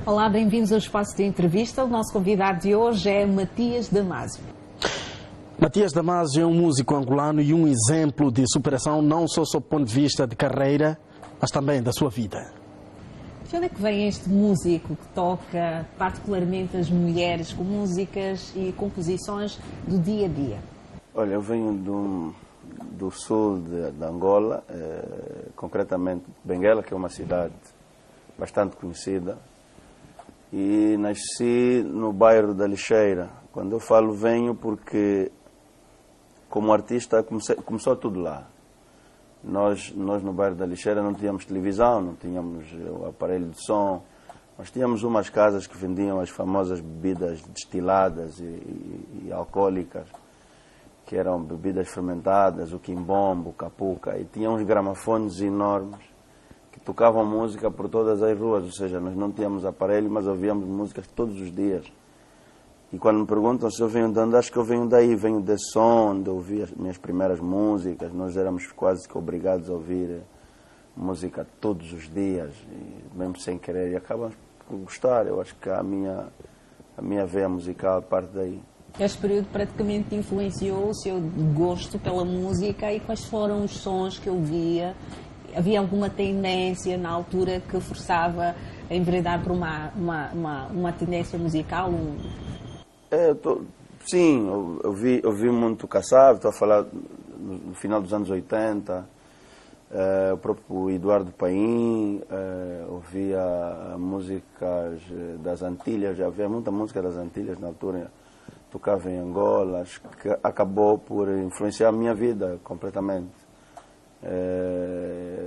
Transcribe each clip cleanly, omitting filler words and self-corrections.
Olá, bem-vindos ao espaço de entrevista. O nosso convidado de hoje é Matias Damasio. Matias Damasio é um músico angolano e um exemplo de superação não só sob o ponto de vista de carreira, mas também da sua vida. De onde é que vem este músico que toca particularmente as mulheres com músicas e composições do dia a dia? Olha, eu venho do sul de Angola, concretamente Benguela, que é uma cidade bastante conhecida, e nasci no bairro da Lixeira. Quando eu falo venho porque, como artista, começou tudo lá. Nós no bairro da Lixeira não tínhamos televisão, não tínhamos o aparelho de som, nós tínhamos umas casas que vendiam as famosas bebidas destiladas e alcoólicas, que eram bebidas fermentadas, o quimbombo, o capuca, e tinha uns gramafones enormes que tocavam música por todas as ruas, ou seja, nós não tínhamos aparelho, mas ouvíamos músicas todos os dias. E quando me perguntam se eu venho de onde, acho que eu venho daí, venho desse som, onde eu ouvi as minhas primeiras músicas. Nós éramos quase que obrigados a ouvir música todos os dias, e mesmo sem querer, e acabamos por gostar. Eu acho que a minha veia musical parte daí. Este período praticamente influenciou o seu gosto pela música, e quais foram os sons que ouvia? Havia alguma tendência na altura que forçava a enveredar por uma tendência musical? Sim, eu vi muito Kassab, estou a falar no final dos anos 80, o próprio Eduardo Paim, ouvia músicas das Antilhas, já havia muita música das Antilhas na altura, tocava em Angola, acho que acabou por influenciar a minha vida completamente.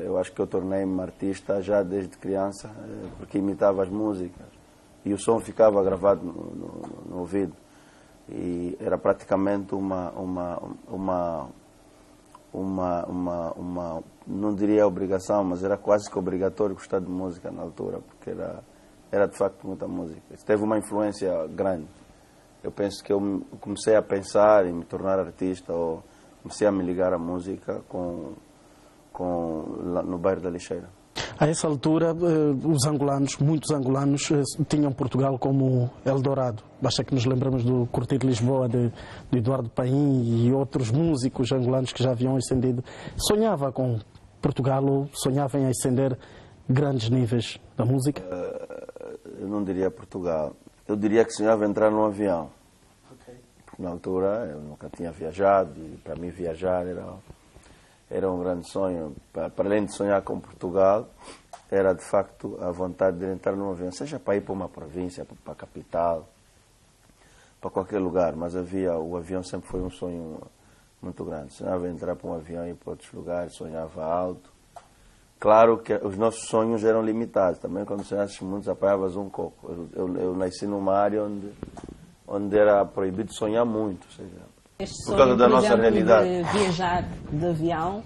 Eu acho que eu tornei-me artista já desde criança, porque imitava as músicas e o som ficava gravado no ouvido, e era praticamente não diria obrigação, mas era quase que obrigatório gostar de música na altura, porque era de facto muita música. Isso teve uma influência grande. Eu penso que eu comecei a pensar em me tornar artista, ou comecei a me ligar à música no bairro da Lixeira. A essa altura, muitos angolanos, tinham Portugal como Eldorado. Basta que nos lembramos do Corteio de Lisboa, de Eduardo Paim e outros músicos angolanos que já haviam ascendido. Sonhava com Portugal, ou sonhava em ascender grandes níveis da música? Eu não diria Portugal. Eu diria que sonhava entrar num avião. Porque na altura eu nunca tinha viajado, e para mim viajar era um grande sonho. Para além de sonhar com Portugal, era de facto a vontade de entrar num avião, seja para ir para uma província, para a capital, para qualquer lugar, mas o avião sempre foi um sonho muito grande. Sonhava em entrar para um avião e ir para outros lugares, sonhava alto. Claro que os nossos sonhos eram limitados, também quando sonhasses muito apanhavas um coco. Eu nasci numa área onde era proibido sonhar muito, ou seja, por causa da nossa realidade. De viajar de avião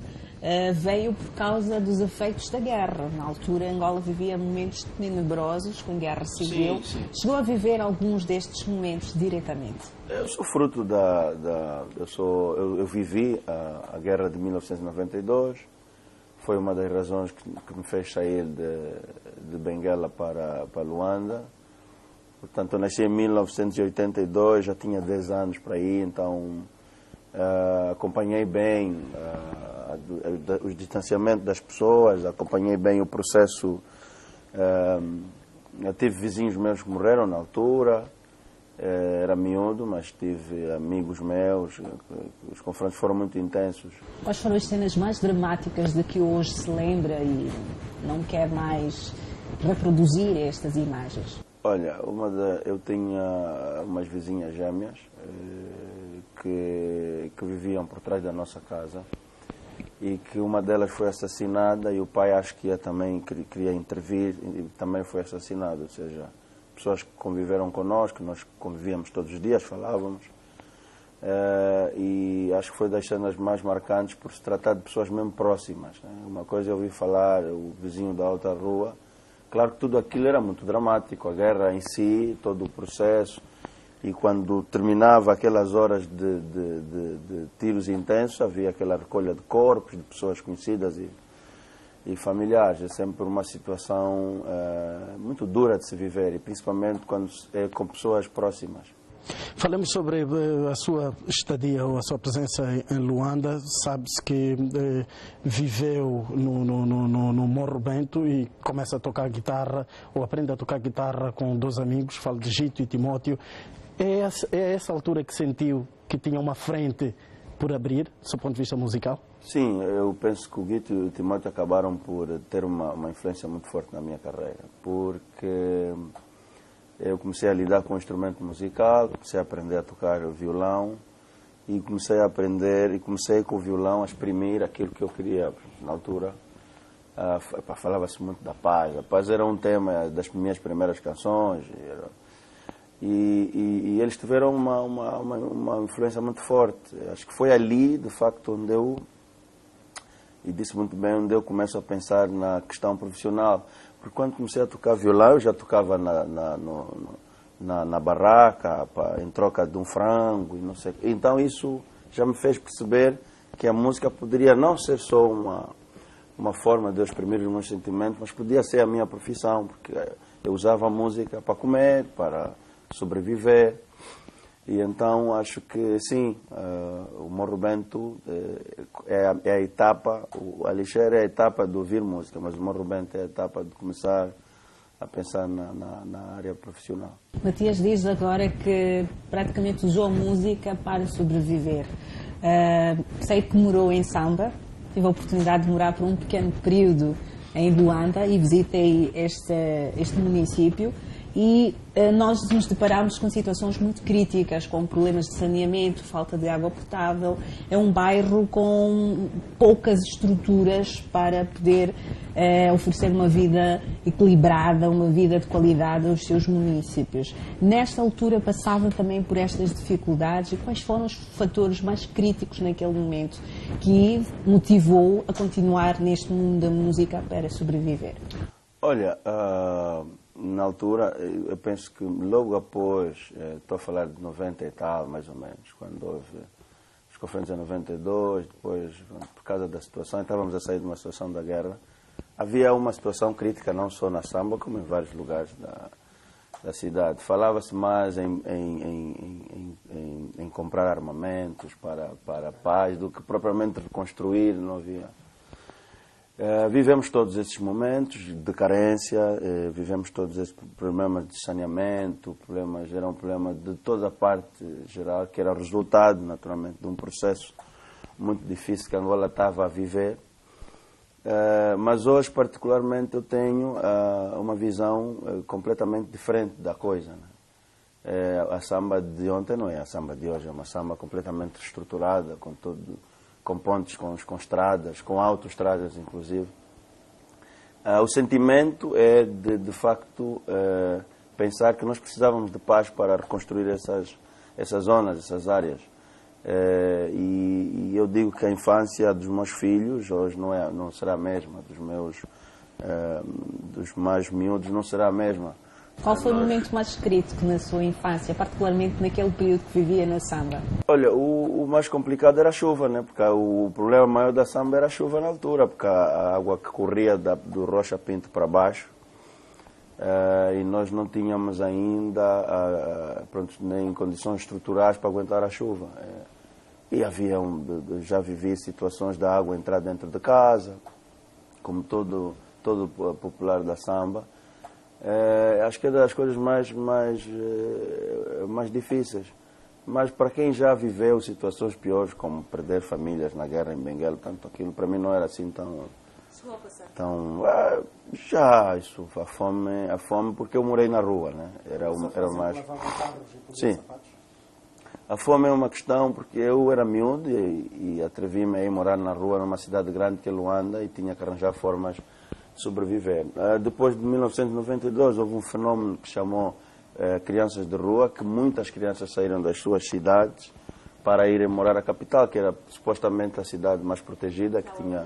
veio por causa dos efeitos da guerra. Na altura, Angola vivia momentos tenebrosos com guerra civil. Sim. Chegou a viver alguns destes momentos diretamente? Eu sou fruto eu vivi a guerra de 1992. Foi uma das razões que me fez sair de Benguela para Luanda. Portanto, eu nasci em 1982, já tinha 10 anos para ir, então acompanhei bem o distanciamento das pessoas, acompanhei bem o processo. Eu tive vizinhos meus que morreram na altura, era miúdo, mas tive amigos meus, os confrontos foram muito intensos. Quais foram as cenas mais dramáticas de que hoje se lembra e não quer mais reproduzir estas imagens? Olha, eu tinha umas vizinhas gêmeas que viviam por trás da nossa casa, e que uma delas foi assassinada, e o pai acho que também queria intervir e também foi assassinado. Ou seja, pessoas que conviveram connosco, nós convivíamos todos os dias, falávamos, e acho que foi das cenas mais marcantes por se tratar de pessoas mesmo próximas. Uma coisa eu ouvi falar, o vizinho da outra rua. Claro que tudo aquilo era muito dramático, a guerra em si, todo o processo, e quando terminava aquelas horas de tiros intensos, havia aquela recolha de corpos, de pessoas conhecidas, e familiares. É sempre uma situação muito dura de se viver, e principalmente quando é com pessoas próximas. Falemos sobre a sua estadia ou a sua presença em Luanda. Sabe-se que viveu no Morro Bento e começa a tocar guitarra, ou aprende a tocar guitarra com dois amigos, falo de Gito e Timóteo. É essa altura que sentiu que tinha uma frente por abrir, do seu ponto de vista musical? Sim, eu penso que o Gito e o Timóteo acabaram por ter uma influência muito forte na minha carreira, porque eu comecei a lidar com o instrumento musical, comecei a aprender a tocar violão e comecei com o violão a exprimir aquilo que eu queria. Na altura, falava-se muito da paz. A paz era um tema das minhas primeiras canções e eles tiveram uma influência muito forte. Acho que foi ali, de facto, onde onde eu começo a pensar na questão profissional. Porque quando comecei a tocar violão, eu já tocava na barraca, em troca de um frango, e não sei. Então isso já me fez perceber que a música poderia não ser só uma forma de eu exprimir os meus sentimentos, mas podia ser a minha profissão, porque eu usava a música para comer, para sobreviver. E então acho que sim, o Morro Bento é a etapa, o Alixer é a etapa de ouvir música, mas o Morro Bento é a etapa de começar a pensar na área profissional. Matias diz agora que praticamente usou a música para sobreviver. Sei que morou em Samba, tive a oportunidade de morar por um pequeno período em Luanda e visitei este município. E nós nos deparamos com situações muito críticas, com problemas de saneamento, falta de água potável. É um bairro com poucas estruturas para poder oferecer uma vida equilibrada, uma vida de qualidade aos seus municípios. Nesta altura passava também por estas dificuldades, e quais foram os fatores mais críticos naquele momento que motivou a continuar neste mundo da música para sobreviver? Olha, na altura, eu penso que logo após, estou a falar de 90 e tal, mais ou menos, quando houve as conferências em 92, depois, por causa da situação, estávamos a sair de uma situação da guerra, havia uma situação crítica não só na Samba, como em vários lugares da cidade. Falava-se mais em comprar armamentos para a paz do que propriamente reconstruir, não havia. Vivemos todos esses momentos de carência, vivemos todos esses problemas de saneamento, era um problema de toda a parte geral, que era resultado, naturalmente, de um processo muito difícil que Angola estava a viver. Mas hoje, particularmente, eu tenho uma visão completamente diferente da coisa, né? A samba de ontem não é a samba de hoje, é uma samba completamente estruturada, com pontes, com estradas, com autoestradas, inclusive. O sentimento é, de facto, pensar que nós precisávamos de paz para reconstruir essas zonas, essas áreas. E eu digo que a infância dos meus filhos hoje não será a mesma, dos mais miúdos não será a mesma. Qual foi o momento mais crítico na sua infância, particularmente naquele período que vivia na Samba? Olha, o mais complicado era a chuva, né? Porque o problema maior da Samba era a chuva na altura, porque a água que corria do Rocha Pinto para baixo, e nós não tínhamos ainda nem condições estruturais para aguentar a chuva. E já vivi situações da água entrar dentro de casa, como todo popular da Samba. Acho que é das coisas mais difíceis. Mas para quem já viveu situações piores, como perder famílias na guerra em Benguela, tanto aquilo para mim não era assim tão... Já, isso, a fome, porque eu morei na rua, né? Era mais... Sim. A fome é uma questão porque eu era miúdo e atrevi-me a ir morar na rua numa cidade grande que é Luanda e tinha que arranjar formas sobreviver. Depois de 1992 houve um fenómeno que chamou crianças de rua, que muitas crianças saíram das suas cidades para irem morar à capital, que era supostamente a cidade mais protegida, que tinha...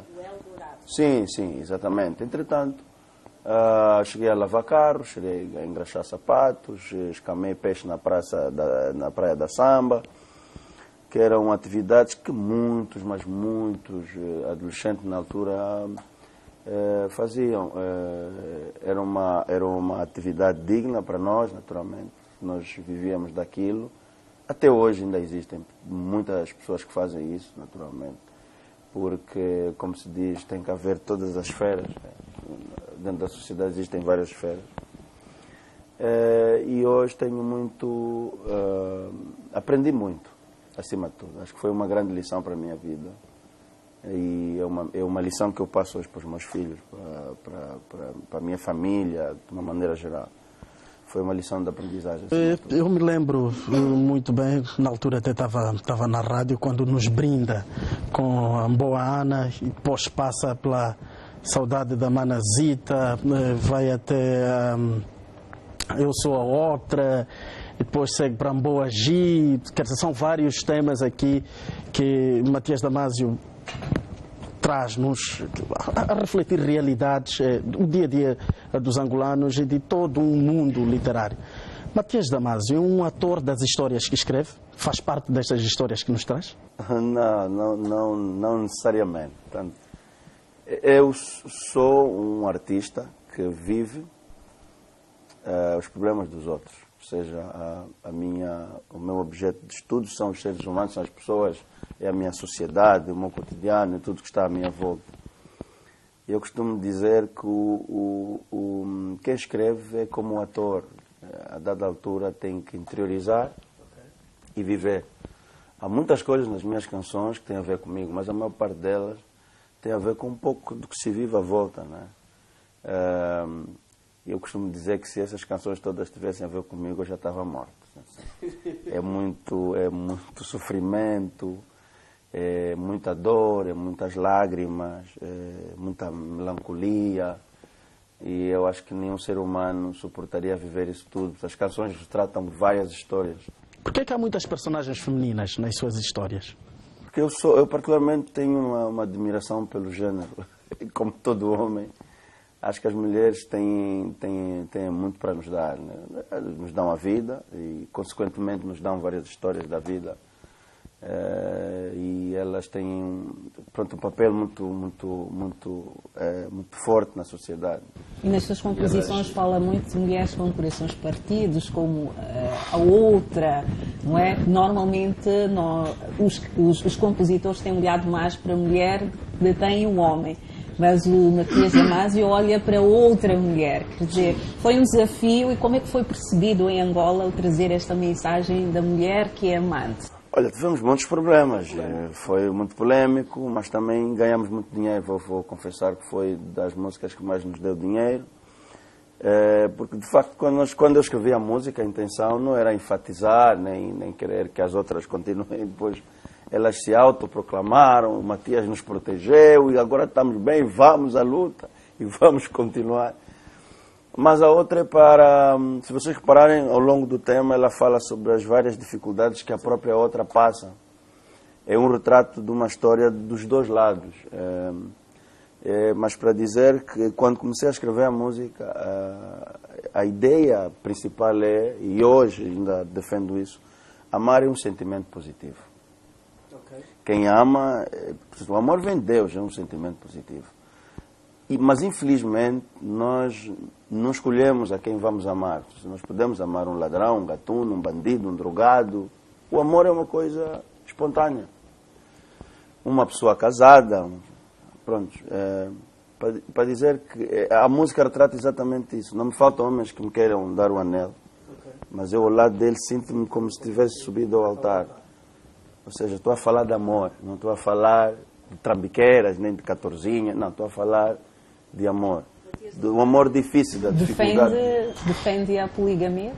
Sim, exatamente. Entretanto, cheguei a lavar carros, cheguei a engraxar sapatos, escamei peixe na praia da Samba, que eram atividades que muitos adolescentes na altura faziam. Era uma atividade digna para nós, naturalmente. Nós vivíamos daquilo. Até hoje ainda existem muitas pessoas que fazem isso, naturalmente. Porque, como se diz, tem que haver todas as esferas. Dentro da sociedade existem várias esferas. E hoje tenho muito... aprendi muito, acima de tudo. Acho que foi uma grande lição para a minha vida. E é uma lição que eu passo hoje para os meus filhos, para a minha família, de uma maneira geral. Foi uma lição de aprendizagem. Eu me lembro muito bem, na altura até estava na rádio, quando nos brinda com a boa Ana e depois passa pela Saudade da Manazita, vai até Eu Sou a Outra, e depois segue para Amboa Gi. Quer dizer, são vários temas aqui que Matias Damasio traz-nos a refletir realidades do dia a dia dos angolanos e de todo um mundo literário. Matias Damasio é um ator das histórias que escreve? Faz parte destas histórias que nos traz? Não necessariamente. Portanto, eu sou um artista que vive os problemas dos outros. Ou seja, o meu objeto de estudo são os seres humanos, são as pessoas, é a minha sociedade, o meu cotidiano, é tudo que está à minha volta. Eu costumo dizer que quem escreve é como um ator. A dada altura tem que interiorizar e viver. Há muitas coisas nas minhas canções que têm a ver comigo, mas a maior parte delas tem a ver com um pouco do que se vive à volta, né? Eu costumo dizer que se essas canções todas tivessem a ver comigo, eu já estava morto. É muito sofrimento, é muita dor, é muitas lágrimas, é muita melancolia. E eu acho que nenhum ser humano suportaria viver isso tudo. As canções tratam várias histórias. Por que há muitas personagens femininas nas suas histórias? Porque eu particularmente tenho uma admiração pelo género, como todo homem. Acho que as mulheres têm muito para nos dar, né? Nos dão a vida e, consequentemente, nos dão várias histórias da vida. E elas têm um papel muito forte na sociedade. E nas suas composições fala muito de mulheres com corações partidos, como a outra, não é? Normalmente os compositores têm olhado mais para a mulher que detém o homem. Mas o Matias Damasio olha para outra mulher. Quer dizer, foi um desafio. E como é que foi percebido em Angola o trazer esta mensagem da mulher que é amante? Olha, tivemos muitos problemas. Foi muito polémico, mas também ganhamos muito dinheiro. Vou confessar que foi das músicas que mais nos deu dinheiro. Porque, de facto, quando eu escrevi a música, a intenção não era enfatizar, nem querer que as outras continuem depois. Elas se autoproclamaram, o Matias nos protegeu e agora estamos bem, vamos à luta e vamos continuar. Mas a outra é para, se vocês repararem, ao longo do tema, ela fala sobre as várias dificuldades que a própria outra passa. É um retrato de uma história dos dois lados. Mas para dizer que quando comecei a escrever a música, a ideia principal é, e hoje ainda defendo isso, amar é um sentimento positivo. Quem ama, o amor vem de Deus, é um sentimento positivo. Mas, infelizmente, nós não escolhemos a quem vamos amar. Nós podemos amar um ladrão, um gatuno, um bandido, um drogado. O amor é uma coisa espontânea. Uma pessoa casada, pronto. Para dizer que a música retrata exatamente isso. Não me faltam homens que me queiram dar o anel, mas eu, ao lado dele, sinto-me como se tivesse subido ao altar. Ou seja, estou a falar de amor, não estou a falar de trambiqueiras, nem de catorzinha, não, estou a falar de amor. Do amor difícil, da dificuldade. Defende a poligamia?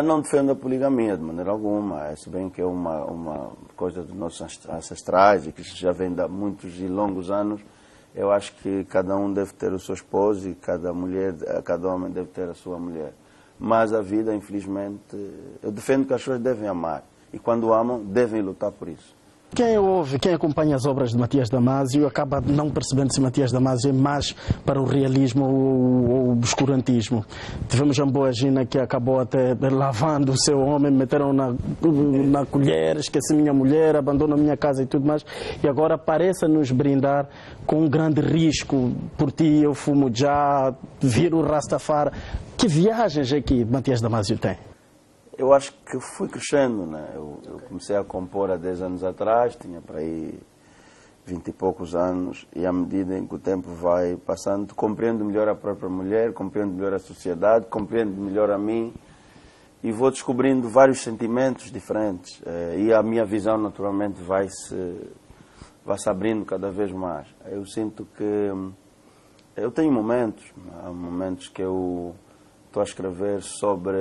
Não defendo a poligamia de maneira alguma, se bem que é uma coisa dos nossos ancestrais e que já vem de muitos e longos anos. Eu acho que cada um deve ter o seu esposo e cada homem deve ter a sua mulher. Mas a vida, infelizmente, eu defendo que as pessoas devem amar. E quando amam, devem lutar por isso. Quem ouve, quem acompanha as obras de Matias Damasio acaba não percebendo se Matias Damasio é mais para o realismo ou o obscurantismo. Tivemos a Boa Gina que acabou até lavando o seu homem, meteram na colher, esqueci minha mulher, abandonou a minha casa e tudo mais, e agora parece nos brindar com um grande risco. Por ti eu fumo já, viro o Rastafari. Que viagens é que Matias Damasio tem? Eu acho que fui crescendo, né? Eu comecei a compor há 10 anos atrás, tinha para aí 20 e poucos anos, e à medida em que o tempo vai passando, compreendo melhor a própria mulher, compreendo melhor a sociedade, compreendo melhor a mim, e vou descobrindo vários sentimentos diferentes. E a minha visão, naturalmente, vai se abrindo cada vez mais. Eu sinto que eu tenho momentos, há momentos que eu estou a escrever sobre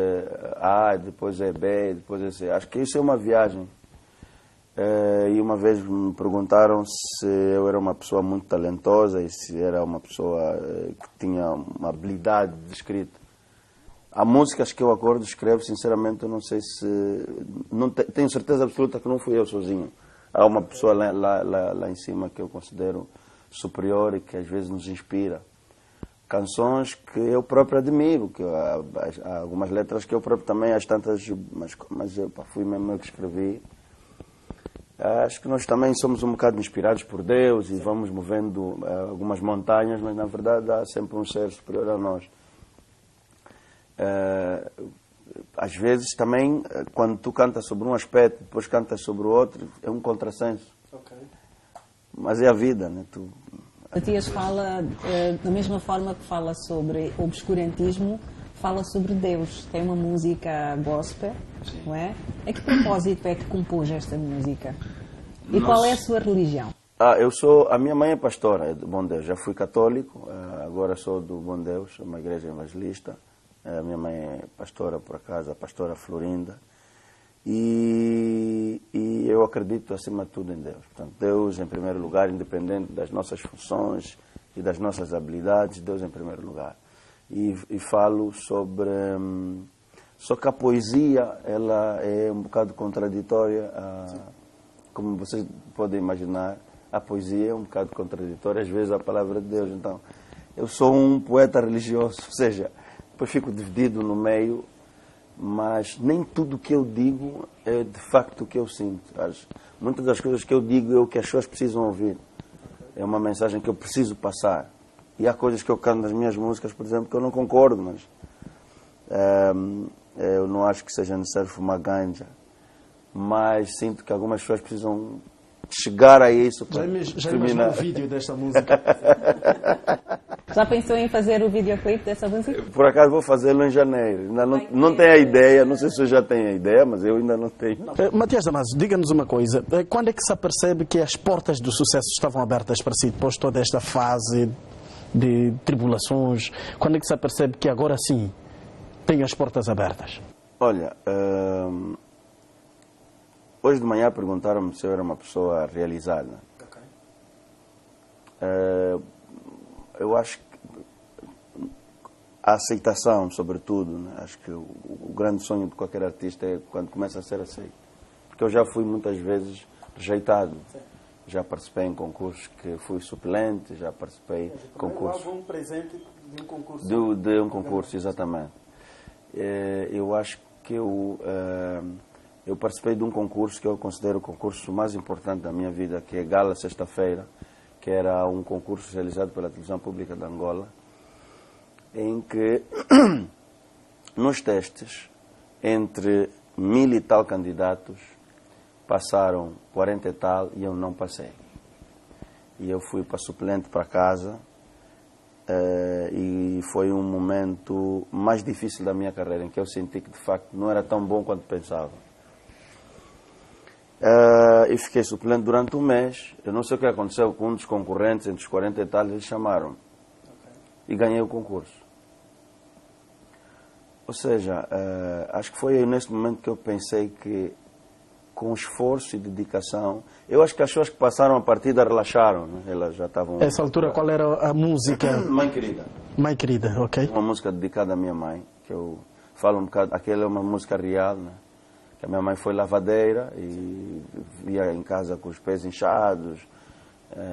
A, depois é B, depois é C. Acho que isso é uma viagem. E uma vez me perguntaram se eu era uma pessoa muito talentosa e se era uma pessoa que tinha uma habilidade de escrita. Há músicas que eu acordo e escrevo, sinceramente, eu não sei se... Não tenho certeza absoluta que não fui eu sozinho. Há uma pessoa lá em cima que eu considero superior e que às vezes nos inspira. Canções que eu próprio admiro, que há algumas letras que eu próprio também, as tantas, mas eu fui mesmo eu que escrevi. Acho que nós também somos um bocado inspirados por Deus e vamos movendo algumas montanhas, mas na verdade há sempre um ser superior a nós. Às vezes também, quando tu cantas sobre um aspecto, depois cantas sobre o outro, é um contrassenso. Okay. Mas é a vida, né? Matias fala, da mesma forma que fala sobre obscurantismo, fala sobre Deus. Tem uma música gospel, não é? A que propósito é que compôs esta música? E qual é a sua religião? A minha mãe é pastora, é do Bom Deus. Já fui católico, agora sou do Bom Deus, uma igreja evangelista. A minha mãe é pastora, por acaso, a pastora Florinda. E eu acredito, acima de tudo, em Deus. Portanto, Deus em primeiro lugar, independente das nossas funções e das nossas habilidades, Deus em primeiro lugar. E falo sobre... Só que a poesia, ela é um bocado contraditória. Como vocês podem imaginar, a poesia é um bocado contraditória, às vezes, à palavra de Deus. Então, eu sou um poeta religioso, ou seja, depois fico dividido no meio, mas nem tudo o que eu digo é de facto o que eu sinto. Muitas das coisas que eu digo é o que as pessoas precisam ouvir. É uma mensagem que eu preciso passar. E há coisas que eu canto nas minhas músicas, por exemplo, que eu não concordo, mas eu não acho que seja necessário fumar ganja. Mas sinto que algumas pessoas precisam chegar a isso. Já imaginou o vídeo desta música? Já pensou em fazer o videoclipe dessa música? Por acaso vou fazê-lo em janeiro. Ainda não tenho a ideia, não sei se eu já tenho a ideia, mas eu ainda não tenho. Matias Damasio, diga-nos uma coisa. Quando é que se apercebe que as portas do sucesso estavam abertas para si, depois de toda esta fase de tribulações? Quando é que se apercebe que agora sim tem as portas abertas? Olha, hoje de manhã perguntaram-me se eu era uma pessoa realizada. Okay. Eu acho que a aceitação, sobretudo, né? Acho que o grande sonho de qualquer artista é quando começa a ser aceito. Porque eu já fui muitas vezes rejeitado. Sim. Já participei em concursos que fui suplente, já participei em concursos... um presente de um concurso. De um concurso, exatamente. Eu acho que eu participei de um concurso que eu considero o concurso mais importante da minha vida, que é Gala Sexta-feira, que era um concurso realizado pela Televisão Pública de Angola, em que, nos testes, entre 1000 e tal candidatos, passaram 40 e tal e eu não passei. E eu fui para suplente para casa, e foi um momento mais difícil da minha carreira, em que eu senti que, de facto, não era tão bom quanto pensava. E fiquei suplente durante um mês. Eu não sei o que aconteceu com um dos concorrentes, entre os 40 e tal, eles chamaram. E ganhei o concurso. Ou seja, acho que foi nesse momento que eu pensei que, com esforço e dedicação, eu acho que as pessoas que passaram a partida relaxaram, né? Elas já estavam... Nessa altura, qual era a música? Mãe Querida. Mãe Querida, ok. Uma música dedicada à minha mãe, que eu falo um bocado, aquela é uma música real, né? A minha mãe foi lavadeira e via em casa com os pés inchados.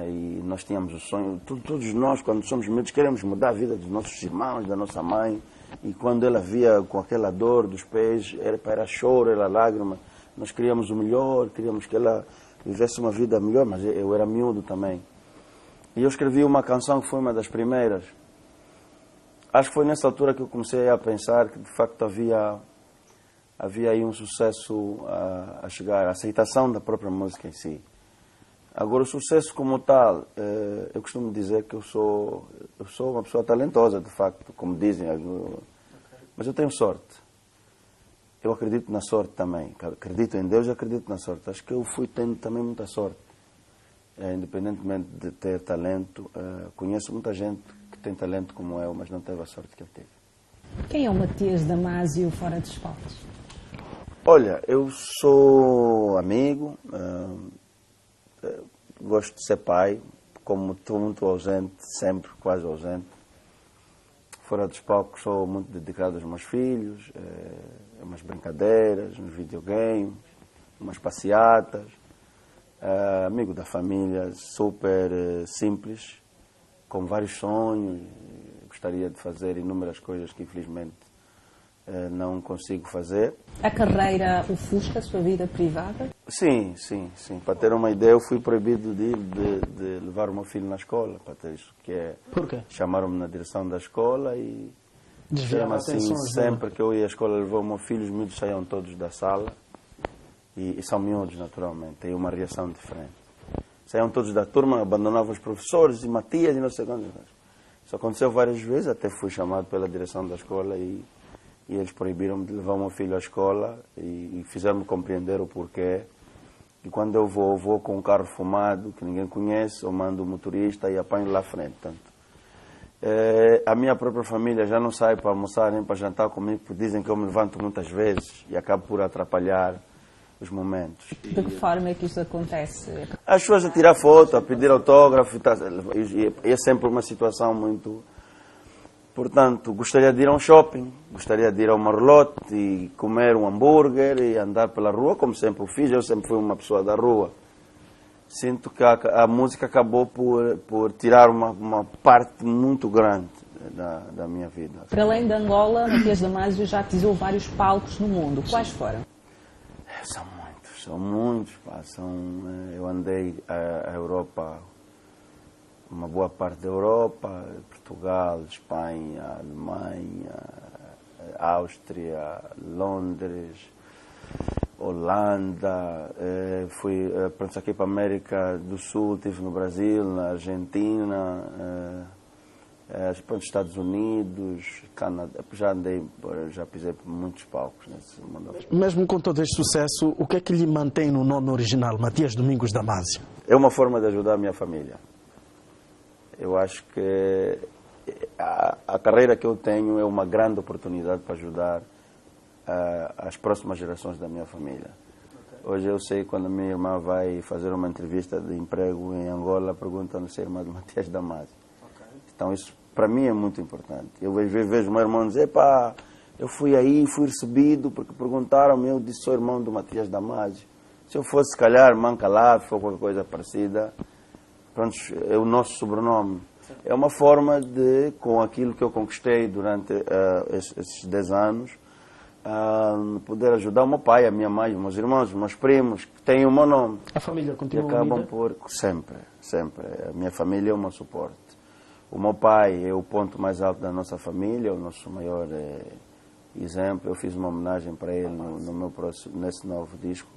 E nós tínhamos o sonho, todos nós, quando somos miúdos, queremos mudar a vida dos nossos irmãos, da nossa mãe. E quando ela via com aquela dor dos pés, era choro, era lágrima. Nós queríamos o melhor, queríamos que ela vivesse uma vida melhor, mas eu era miúdo também. E eu escrevi uma canção que foi uma das primeiras. Acho que foi nessa altura que eu comecei a pensar que, de facto, havia aí um sucesso a chegar, a aceitação da própria música em si. Agora, o sucesso como tal, eu costumo dizer que eu sou uma pessoa talentosa, de facto, como dizem. Mas eu tenho sorte. Eu acredito na sorte também. Acredito em Deus e acredito na sorte. Acho que eu fui tendo também muita sorte. Independentemente de ter talento, conheço muita gente que tem talento como eu, mas não teve a sorte que eu tive. Quem é o Matias Damasio fora dos palcos? Olha, eu sou amigo, gosto de ser pai, como estou muito ausente, sempre quase ausente. Fora dos palcos sou muito dedicado aos meus filhos, umas brincadeiras, uns videogames, umas passeatas. Amigo da família, super simples, com vários sonhos. Gostaria de fazer inúmeras coisas que infelizmente não consigo fazer. A carreira ofusca a sua vida privada? Sim. Para ter uma ideia, eu fui proibido de levar o meu filho na escola, para ter isso que é. Por quê? Chamaram-me na direção da escola e Desviava assim, atenções, sempre que eu ia à escola levar o meu filho, os miúdos saíam todos da sala e são miúdos naturalmente, tem uma reação diferente. Saíam todos da turma, abandonavam os professores e Matias e não sei quantos. Isso aconteceu várias vezes, até fui chamado pela direção da escola e eles proibiram-me de levar o meu filho à escola e fizeram-me compreender o porquê. E quando eu vou com um carro fumado, que ninguém conhece, eu mando o motorista e apanho lá à frente. Portanto, a minha própria família já não sai para almoçar nem para jantar comigo, porque dizem que eu me levanto muitas vezes e acabo por atrapalhar os momentos. De que forma é que isso acontece? As pessoas a tirar foto, a pedir autógrafo, e é sempre uma situação muito... Portanto, gostaria de ir a um shopping, gostaria de ir a uma relote e comer um hambúrguer e andar pela rua, como sempre o fiz. Eu sempre fui uma pessoa da rua. Sinto que a música acabou por tirar uma parte muito grande da minha vida. Para além de Angola, Matias Damasio já pisou vários palcos no mundo. Quais foram? São muitos. Eu andei a Europa, uma boa parte da Europa, Portugal, Espanha, Alemanha, Áustria, Londres, Holanda, fui aqui para a América do Sul, estive no Brasil, na Argentina, para os Estados Unidos, Canadá, já pisei por muitos palcos nesse mundo. Mesmo com todo este sucesso, o que é que lhe mantém no nome original, Matias Domingos Damasio? É uma forma de ajudar a minha família. Eu acho que a carreira que eu tenho é uma grande oportunidade para ajudar as próximas gerações da minha família. Hoje eu sei, quando a minha irmã vai fazer uma entrevista de emprego em Angola, perguntam se é irmã de Matias Damasio. Então isso para mim é muito importante. Eu vejo o meu irmão dizer, pá, eu fui recebido porque perguntaram-me, eu disse, sou irmão do Matias Damasio. Se eu fosse, se calhar, Mancalaf ou qualquer coisa parecida, pronto, é o nosso sobrenome. É uma forma de, com aquilo que eu conquistei durante esses 10 anos, poder ajudar o meu pai, a minha mãe, os meus irmãos, os meus primos, que têm o meu nome. A família continua e acabam unida? por sempre. A minha família é o meu suporte. O meu pai é o ponto mais alto da nossa família, o nosso maior exemplo. Eu fiz uma homenagem para ele nesse novo disco,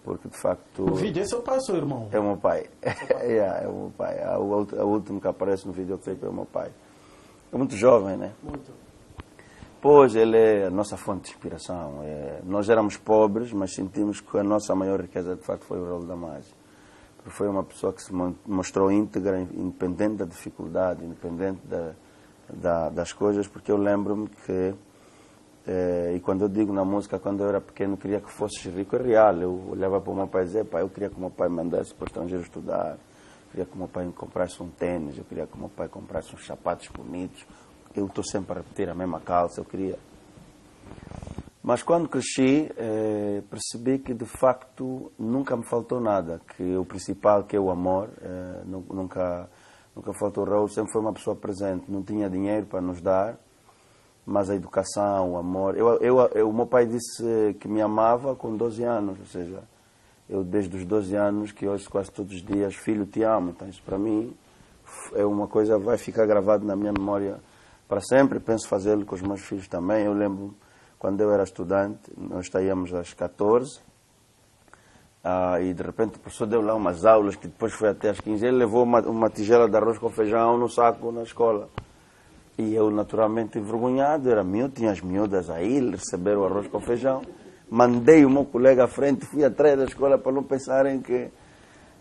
porque de facto... O vídeo é seu pai ou seu irmão? É o meu pai. É o meu pai. O último que aparece no videoclipe é o meu pai. É muito jovem, né? Muito. Pois, ele é a nossa fonte de inspiração. Nós éramos pobres, mas sentimos que a nossa maior riqueza, de facto, foi o Raul Damasio. Porque foi uma pessoa que se mostrou íntegra, independente da dificuldade, independente das coisas, porque eu lembro-me que, e quando eu digo na música, quando eu era pequeno, queria que fosse rico, é real. Eu olhava para o meu pai e dizia, pai, eu queria que o meu pai me mandasse para o estrangeiro estudar, eu queria que o meu pai me comprasse um tênis, eu queria que o meu pai comprasse uns sapatos bonitos. Eu estou sempre a repetir a mesma calça, eu queria. Mas quando cresci, percebi que de facto nunca me faltou nada, que o principal, que é o amor, nunca faltou. O Raul sempre foi uma pessoa presente, não tinha dinheiro para nos dar, mas a educação, o amor. O meu pai disse que me amava com 12 anos, ou seja, eu desde os 12 anos que ouço quase todos os dias, filho, te amo. Então isso para mim é uma coisa que vai ficar gravado na minha memória para sempre. Penso fazê-lo com os meus filhos também. Eu lembro quando eu era estudante, nós saíamos às 14 e de repente o professor deu lá umas aulas que depois foi até às 15. Ele levou uma tigela de arroz com feijão no saco na escola. E eu, naturalmente envergonhado, era miúdo, tinha as miúdas aí, receber o arroz com feijão. Mandei o meu colega à frente, fui atrás da escola para não pensarem que,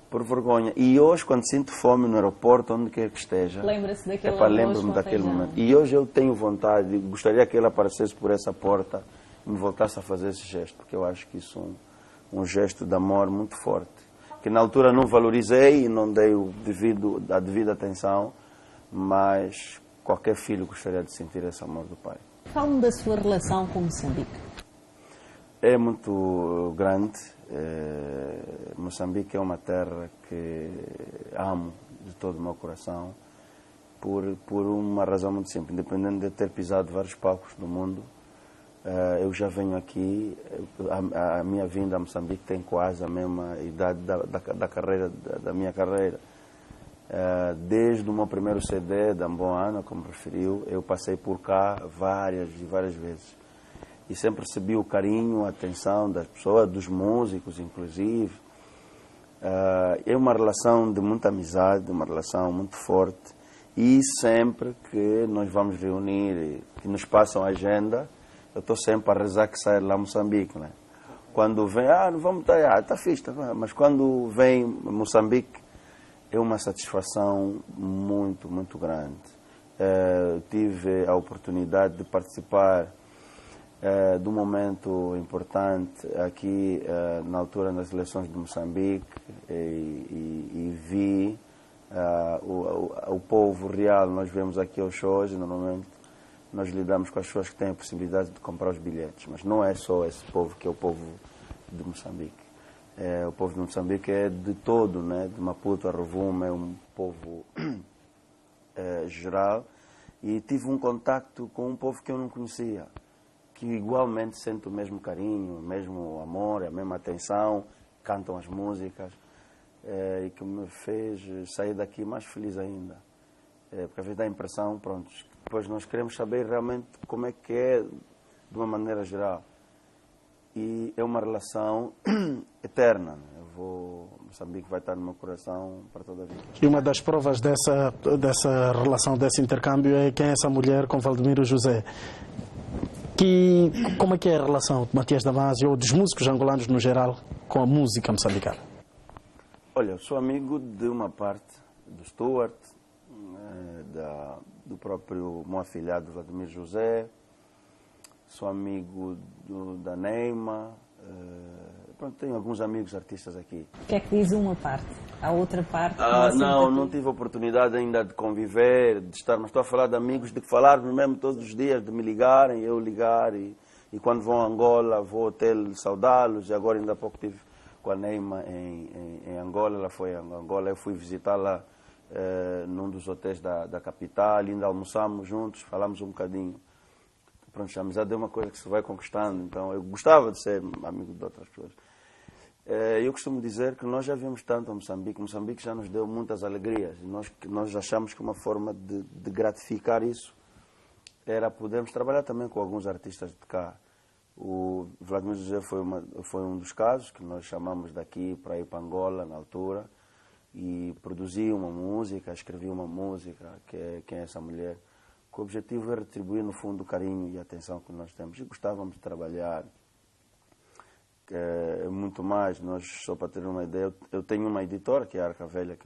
por vergonha. E hoje, quando sinto fome no aeroporto, onde quer que esteja, lembra-se daquele arroz lembro-me com daquele feijão. momento. E hoje eu tenho vontade, gostaria que ele aparecesse por essa porta e me voltasse a fazer esse gesto, porque eu acho que isso é um gesto de amor muito forte, que na altura não valorizei e não dei a devida atenção, mas qualquer filho gostaria de sentir esse amor do pai. Fale-me da sua relação com Moçambique. É muito grande. Moçambique é uma terra que amo de todo o meu coração, por uma razão muito simples. Independente de ter pisado vários palcos do mundo, eu já venho aqui. A minha vinda a Moçambique tem quase a mesma idade da minha carreira. Desde o meu primeiro CD, da Mboana, como referiu, eu passei por cá várias e várias vezes. E sempre recebi o carinho, a atenção das pessoas, dos músicos, inclusive. É uma relação de muita amizade, uma relação muito forte. E sempre que nós vamos reunir, que nos passam a agenda, eu estou sempre a rezar que saia lá Moçambique, né? Quando vem, não vamos estar, está fixe, tá? Mas quando vem Moçambique, é uma satisfação muito, muito grande. Tive a oportunidade de participar de um momento importante aqui na altura das eleições de Moçambique e vi o povo real. Nós vemos aqui os shows e normalmente nós lidamos com as pessoas que têm a possibilidade de comprar os bilhetes, mas não é só esse povo que é o povo de Moçambique. O povo de Moçambique é de todo, né? De Maputo a Rovuma, é um povo geral. E tive um contacto com um povo que eu não conhecia, que igualmente sente o mesmo carinho, o mesmo amor, a mesma atenção, cantam as músicas, e que me fez sair daqui mais feliz ainda. Porque às vezes dá a impressão, pronto, depois nós queremos saber realmente como é que é, de uma maneira geral. E é uma relação eterna. Moçambique vai estar no meu coração para toda a vida. E uma das provas dessa relação, desse intercâmbio, é quem é essa mulher com Valdemiro José. Como é que é a relação de Matias Damasio ou dos músicos angolanos no geral com a música moçambicana? Olha, eu sou amigo de uma parte do Stuart, do próprio meu afilhado Vladimir José, sou amigo da Neima, pronto, tenho alguns amigos artistas aqui. O que é que diz uma parte? A outra parte? Não tive a oportunidade ainda de conviver, de estar, mas estou a falar de amigos, de falar-me mesmo todos os dias, de me ligarem, eu ligar, e quando vou a Angola, vou ao hotel saudá-los, e agora ainda há pouco estive com a Neima em Angola, ela foi a Angola, eu fui visitá-la num dos hotéis da capital, ainda almoçamos juntos, falamos um bocadinho. Pronto, a amizade é uma coisa que se vai conquistando, então eu gostava de ser amigo de outras pessoas. Eu costumo dizer que nós já vimos tanto a Moçambique. Moçambique já nos deu muitas alegrias. E nós achamos que uma forma de gratificar isso era podermos trabalhar também com alguns artistas de cá. O Vladimir José foi um dos casos que nós chamamos daqui para ir para Angola na altura e produzi uma música, escrevi uma música, Quem é essa mulher? O objetivo é retribuir, no fundo, o carinho e a atenção que nós temos. E gostávamos de trabalhar muito mais. Nós, só para ter uma ideia, eu tenho uma editora, que é a Arca Velha,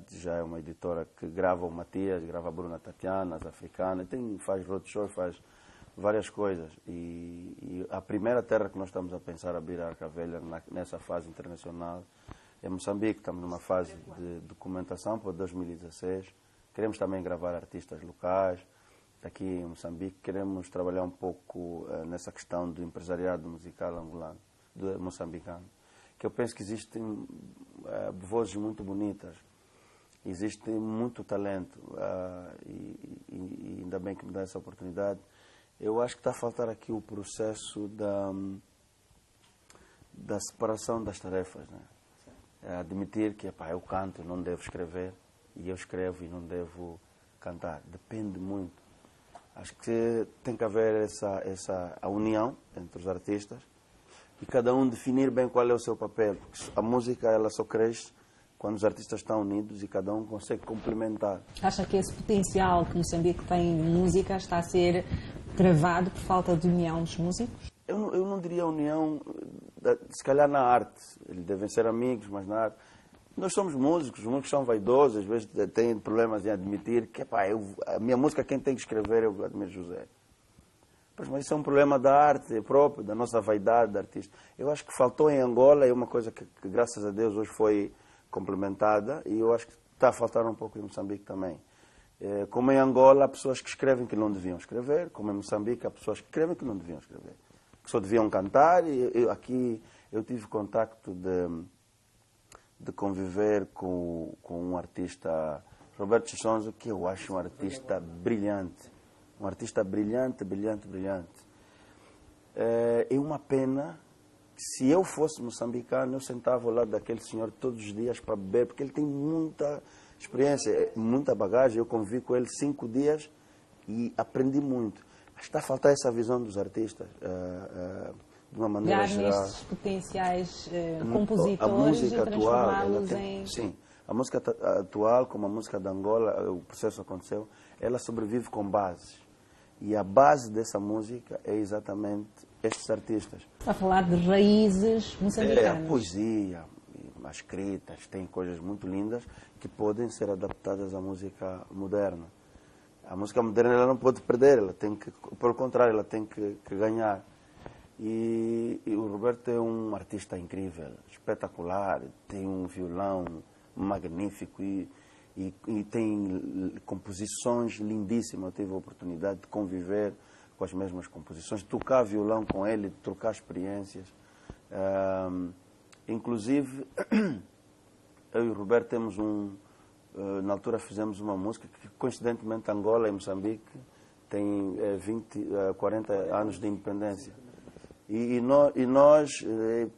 já é uma editora que grava o Matias, grava a Bruna Tatiana, as africanas, faz roadshow, faz várias coisas. E a primeira terra que nós estamos a pensar abrir a Arca Velha nessa fase internacional é Moçambique. Estamos numa fase de documentação para 2016. Queremos também gravar artistas locais. aqui em Moçambique, queremos trabalhar um pouco nessa questão do empresariado musical angolano, moçambicano, que eu penso que existem vozes muito bonitas, existe muito talento e ainda bem que me dá essa oportunidade. Eu acho que está a faltar aqui o processo da separação das tarefas, né? Admitir que eu canto e não devo escrever, e eu escrevo e não devo cantar. Depende muito. Acho que tem que haver a união entre os artistas e cada um definir bem qual é o seu papel. Porque a música ela só cresce quando os artistas estão unidos e cada um consegue complementar. Acha que esse potencial que Moçambique tem de música está a ser travado por falta de união dos músicos? Eu não diria união, se calhar na arte. Eles devem ser amigos, mas na arte. Nós somos músicos, os músicos são vaidosos, às vezes têm problemas em admitir que a minha música quem tem que escrever é o Vladimir José. Mas isso é um problema da arte própria, da nossa vaidade de artista. Eu acho que faltou em Angola, é uma coisa que graças a Deus hoje foi complementada, e eu acho que está a faltar um pouco em Moçambique também. Como em Angola há pessoas que escrevem que não deviam escrever, como em Moçambique há pessoas que escrevem que não deviam escrever, que só deviam cantar. E aqui eu tive contacto de conviver com um artista, Roberto Chissonzo, que eu acho um artista brilhante. Um artista brilhante, brilhante, brilhante. É uma pena que se eu fosse moçambicano, eu sentava ao lado daquele senhor todos os dias para beber, porque ele tem muita experiência, muita bagagem. Eu convivi com ele 5 dias e aprendi muito. Mas está a faltar essa visão dos artistas, de uma maneira geral. Nesses potenciais compositores e transformá-los em... Sim, a música atual, como a música de Angola, o processo aconteceu, ela sobrevive com bases. E a base dessa música é exatamente estes artistas. Está a falar de raízes moçambicanas. A poesia, as escritas, tem coisas muito lindas que podem ser adaptadas à música moderna. A música moderna ela não pode perder, ela tem que, pelo contrário, ela tem que ganhar. E o Roberto é um artista incrível, espetacular, tem um violão magnífico e tem composições lindíssimas. Eu tive a oportunidade de conviver com as mesmas composições, tocar violão com ele, trocar experiências. Inclusive, eu e o Roberto temos na altura fizemos uma música que, coincidentemente, Angola e Moçambique têm 40 anos de independência. E nós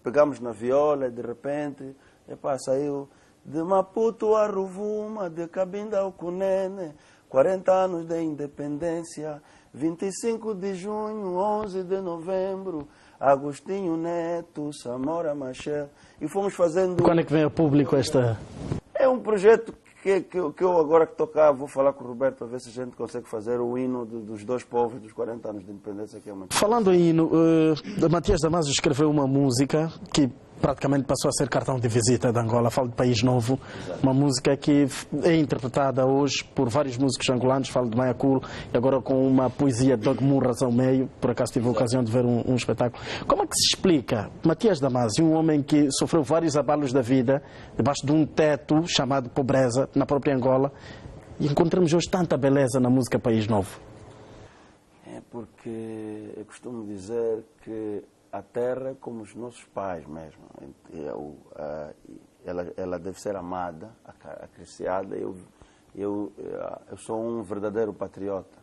pegamos na viola e, de repente, saiu... De Maputo a Rovuma, de Cabinda ao Cunene, 40 anos de independência, 25 de junho, 11 de novembro, Agostinho Neto, Samora Machel. E fomos fazendo... Quando é que vem a público esta... É um projeto que eu agora que tocar, vou falar com o Roberto para ver se a gente consegue fazer o hino dos dois povos dos 40 anos de independência, que é muito... Falando em hino, Matias Damasio escreveu uma música que praticamente passou a ser cartão de visita de Angola. Falo de País Novo, uma música que é interpretada hoje por vários músicos angolanos. Falo de Maia Cool e agora com uma poesia de Doug Murras ao meio. Por acaso tive a ocasião de ver um espetáculo. Como é que se explica Matias Damasio, um homem que sofreu vários abalos da vida, debaixo de um teto chamado pobreza, na própria Angola, e encontramos hoje tanta beleza na música País Novo? É porque eu costumo dizer que a terra é como os nossos pais mesmo. Ela deve ser amada, acariciada. Eu sou um verdadeiro patriota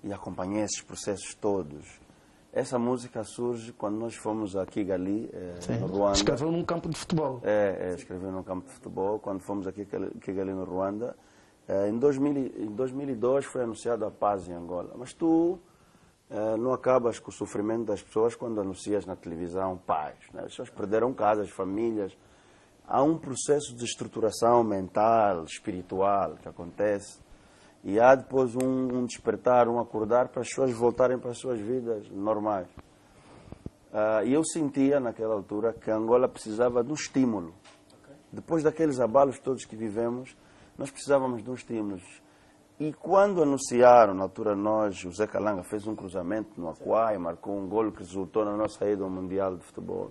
e acompanhei esses processos todos. Essa música surge quando nós fomos a Kigali, no Ruanda. Escreveu num campo de futebol. Escreveu num campo de futebol. Quando fomos a Kigali, no Ruanda. Em 2002 foi anunciada a paz em Angola. Mas não acabas com o sofrimento das pessoas quando anuncias na televisão paz. Né? As pessoas perderam casas, famílias. Há um processo de estruturação mental, espiritual que acontece. E há depois um despertar, um acordar para as pessoas voltarem para as suas vidas normais. E eu sentia naquela altura que a Angola precisava de um estímulo. Depois daqueles abalos todos que vivemos, nós precisávamos de um estímulo. E quando anunciaram, na altura o Zé Calanga fez um cruzamento no Aquai, marcou um golo que resultou na nossa saída ao Mundial de Futebol.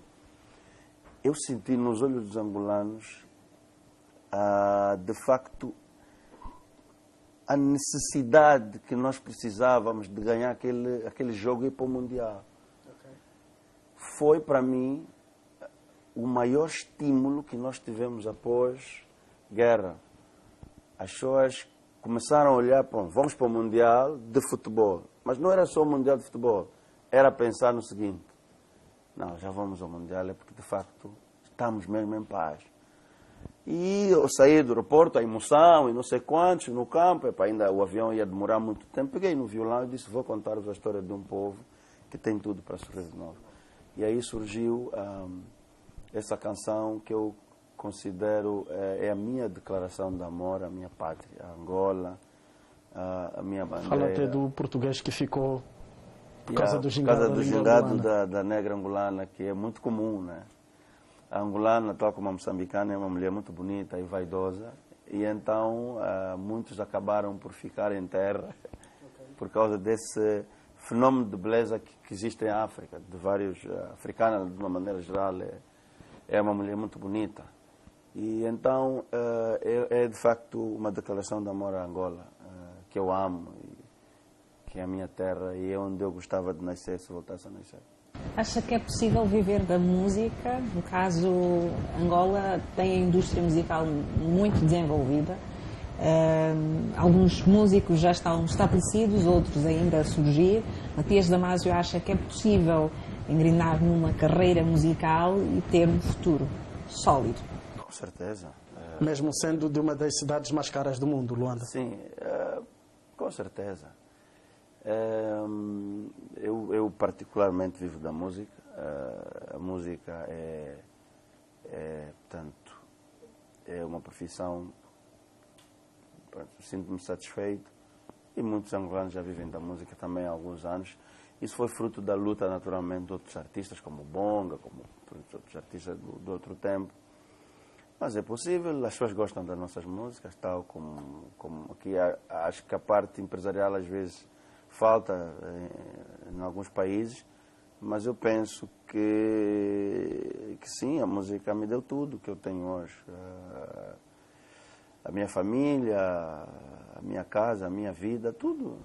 Eu senti nos olhos dos angolanos, de facto, a necessidade que nós precisávamos de ganhar aquele jogo e ir para o Mundial. Foi, para mim, o maior estímulo que nós tivemos após guerra. As pessoas começaram a olhar, vamos para o Mundial de futebol. Mas não era só o Mundial de futebol. Era pensar no seguinte: não, já vamos ao Mundial é porque, de facto, estamos mesmo em paz. E eu saí do aeroporto, a emoção e não sei quantos, no campo, ainda o avião ia demorar muito tempo. Peguei no violão e disse: vou contar-vos a história de um povo que tem tudo para sorrir de novo. E aí surgiu essa canção que eu considero é a minha declaração de amor à minha pátria, a Angola, a minha bandeira. Fala até do português que ficou por causa do gingado, por causa do gingado da negra angolana, que é muito comum, né? A angolana, tal como a moçambicana, é uma mulher muito bonita e vaidosa, e então muitos acabaram por ficar em terra por causa desse fenómeno de beleza que existe em África, de vários africanos, de uma maneira geral, é uma mulher muito bonita. E então é de facto uma declaração de amor à Angola, que eu amo, que é a minha terra e é onde eu gostava de nascer se voltasse a nascer. Acha que é possível viver da música? No caso, Angola tem a indústria musical muito desenvolvida. Alguns músicos já estão estabelecidos, outros ainda a surgir. Matias Damasio acha que é possível engrenar numa carreira musical e ter um futuro sólido? Com certeza. Mesmo sendo de uma das cidades mais caras do mundo, Luanda? Sim, com certeza. Eu particularmente vivo da música. A música portanto, é uma profissão. Sinto-me satisfeito e muitos angolanos já vivem da música também há alguns anos. Isso foi fruto da luta, naturalmente, de outros artistas, como Bonga, como outros artistas do outro tempo. Mas é possível, as pessoas gostam das nossas músicas, tal como aqui. Acho que a parte empresarial às vezes falta em alguns países, mas eu penso que sim, a música me deu tudo que eu tenho hoje. A minha família, a minha casa, a minha vida, tudo.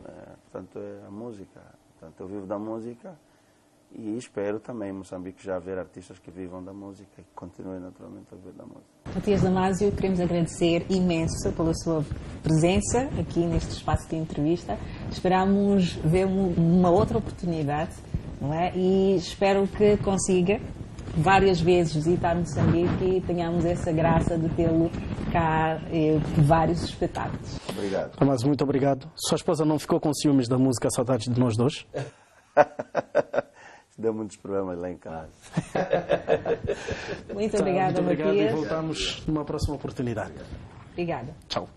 Portanto, é a música. Portanto, eu vivo da música e espero também em Moçambique já haver artistas que vivam da música e que continuem naturalmente a viver da música. Matias Damasio, queremos agradecer imenso pela sua presença aqui neste espaço de entrevista. Esperamos ver uma outra oportunidade, não é? E espero que consiga várias vezes visitar Moçambique e tenhamos essa graça de tê-lo cá por vários espetáculos. Obrigado. Mas muito obrigado. Sua esposa não ficou com ciúmes da música Saudades de Nós Dois? Deu muitos problemas lá em casa. Muito obrigada, muito obrigado, Matias. e voltamos numa próxima oportunidade. Obrigada. Tchau.